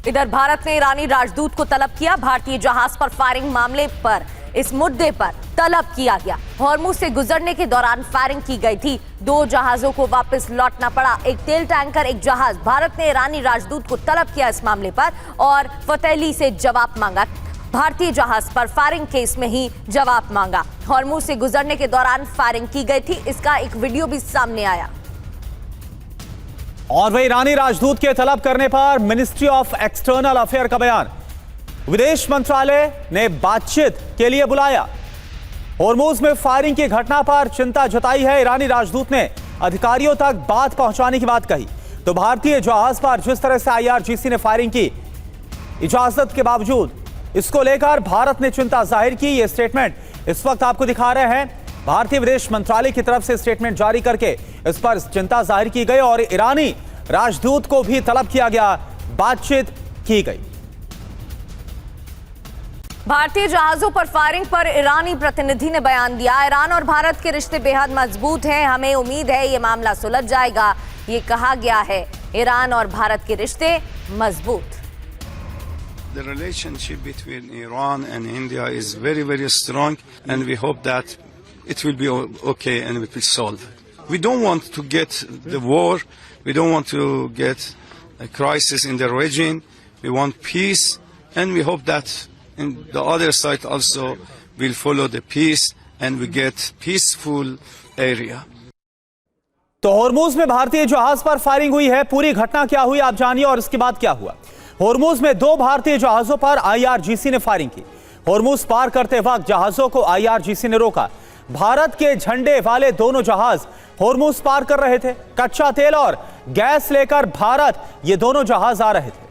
इधर भारत ने ईरानी राजदूत को तलब किया। भारतीय जहाज पर फायरिंग मामले पर इस मुद्दे पर तलब किया गया। हॉर्मुज से गुजरने के दौरान फायरिंग की गई थी। 2 जहाजों को वापस लौटना पड़ा। एक तेल टैंकर, एक जहाज। भारत ने ईरानी राजदूत को तलब किया इस मामले पर और फतेहली से जवाब मांगा। भारतीय जहाज पर फायरिंग केस में ही जवाब मांगा। हॉर्मुज से गुजरने के दौरान फायरिंग की गई थी। इसका एक वीडियो भी सामने आया। और वही ईरानी राजदूत के तलब करने पर मिनिस्ट्री ऑफ एक्सटर्नल अफेयर का बयान। विदेश मंत्रालय ने बातचीत के लिए बुलाया। हॉर्मुज में फायरिंग की घटना पर चिंता जताई है। ईरानी राजदूत ने अधिकारियों तक बात पहुंचाने की बात कही। तो भारतीय जहाज पर जिस तरह से IRGC ने फायरिंग की इजाजत के बावजूद, इसको लेकर भारत ने चिंता जाहिर की। यह स्टेटमेंट इस वक्त आपको दिखा रहे हैं। भारतीय विदेश मंत्रालय की तरफ से स्टेटमेंट जारी करके इस पर चिंता जाहिर की गई और ईरानी राजदूत को भी तलब किया गया, बातचीत की गई। भारतीय जहाजों पर फायरिंग पर ईरानी प्रतिनिधि ने बयान दिया। ईरान और भारत के रिश्ते बेहद मजबूत हैं। हमें उम्मीद है ये मामला सुलझ जाएगा, ये कहा गया है। ईरान और भारत के रिश्ते मजबूत। The relationship between Iran and India is very, very strong, and we hope that it will be okay and it will solve. We don't want to get the war. We don't want to get a crisis in the region. We want peace, and we hope that in the other side also will follow the peace and we get peaceful area. तो Hormuz में भारतीय जहाज पर firing हुई है। पूरी घटना क्या हुई आप जानिए और इसके बाद क्या हुआ। हॉर्मुज में 2 भारतीय जहाजों पर IRGC ने फायरिंग की। हॉर्मुज पार करते वक्त जहाजों को IRGC ने रोका। भारत के झंडे वाले दोनों जहाज हॉर्मुज पार कर रहे थे। कच्चा तेल और गैस लेकर भारत ये दोनों जहाज आ रहे थे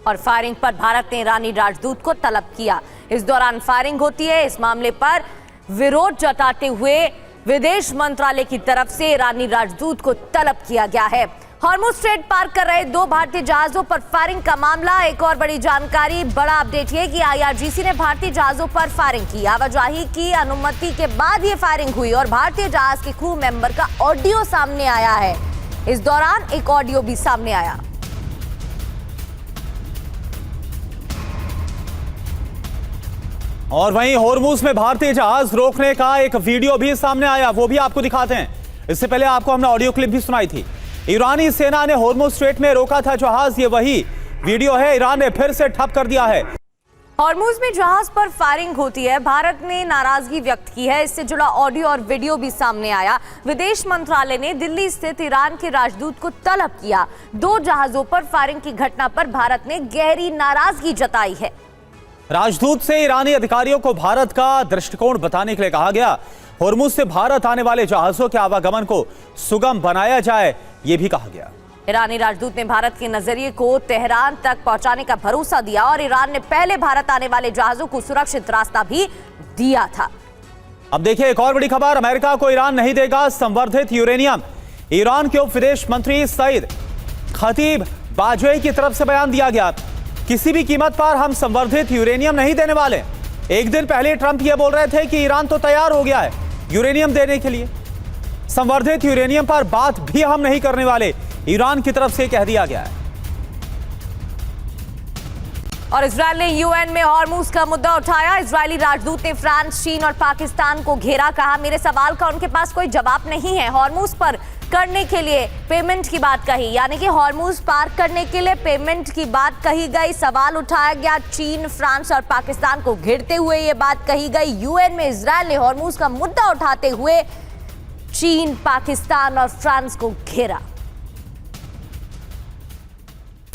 और फायरिंग पर भारत ने ईरानी राजदूत को तलब किया। इस दौरान फायरिंग होती है। इस मामले पर विरोध जताते हुए विदेश मंत्रालय की तरफ से ईरानी राजदूत को तलब किया गया है। हॉर्मुज स्ट्रेट पार कर रहे 2 भारतीय जहाजों पर फायरिंग का मामला। एक और बड़ी जानकारी, बड़ा अपडेट है कि IRGC ने भारतीय जहाजों पर फायरिंग की। आवाजाही की अनुमति के बाद ये फायरिंग हुई और भारतीय जहाज के क्रू मेंबर का ऑडियो सामने आया है। इस दौरान एक ऑडियो भी सामने आया। और वहीं हॉर्मुज में भारतीय जहाज रोकने का एक वीडियो भी सामने आया, वो भी आपको दिखाते हैं। इससे पहले आपको हमने ऑडियो क्लिप भी सुनाई थी। ईरानी सेना ने हॉर्मुज स्ट्रेट में रोका था जहाज। ये वही वीडियो है। ईरान ने फिर से ठप कर दिया है। हॉर्मुज में जहाज पर फायरिंग होती है। भारत ने नाराजगी व्यक्त की है। इससे जुड़ा ऑडियो और वीडियो भी सामने आया। विदेश मंत्रालय ने दिल्ली स्थित ईरान के राजदूत को तलब किया। 2 जहाजों पर फायरिंग की घटना पर भारत ने गहरी नाराजगी जताई है। राजदूत से ईरानी अधिकारियों को भारत का दृष्टिकोण बताने के लिए कहा गया। हॉर्मुज से भारत आने वाले जहाजों के आवागमन को सुगम बनाया जाए, यह भी कहा गया। ईरानी राजदूत ने भारत के नजरिए को तेहरान तक पहुंचाने का भरोसा दिया और ईरान ने पहले भारत आने वाले जहाजों को सुरक्षित रास्ता भी दिया था। अब देखिए एक और बड़ी खबर। अमेरिका को ईरान नहीं देगा संवर्धित यूरेनियम। ईरान के उप विदेश मंत्री सईद खतीब बाजोई की तरफ से बयान दिया गया। किसी भी कीमत पर हम संवर्धित यूरेनियम नहीं देने वाले। एक दिन पहले ट्रंप ये बोल रहे थे कि ईरान तो तैयार हो गया है यूरेनियम देने के लिए। संवर्धित यूरेनियम पर बात भी हम नहीं करने वाले, ईरान की तरफ से कह दिया गया है। और इजरायल ने UN में हॉर्मुज का मुद्दा उठाया। इजरायली राजदूत ने फ्रांस, चीन और पाकिस्तान को घेरा। कहा मेरे सवाल का उनके पास कोई जवाब नहीं है। हॉर्मुज पर करने के लिए पेमेंट की बात कही, यानी कि हॉर्मुज पार करने के लिए पेमेंट की बात कही गई। सवाल उठाया गया। चीन, फ्रांस और पाकिस्तान को घेरते हुए ये बात कही गई। UN में इजरायल ने हॉर्मुज का मुद्दा उठाते हुए चीन, पाकिस्तान और फ्रांस को घेरा।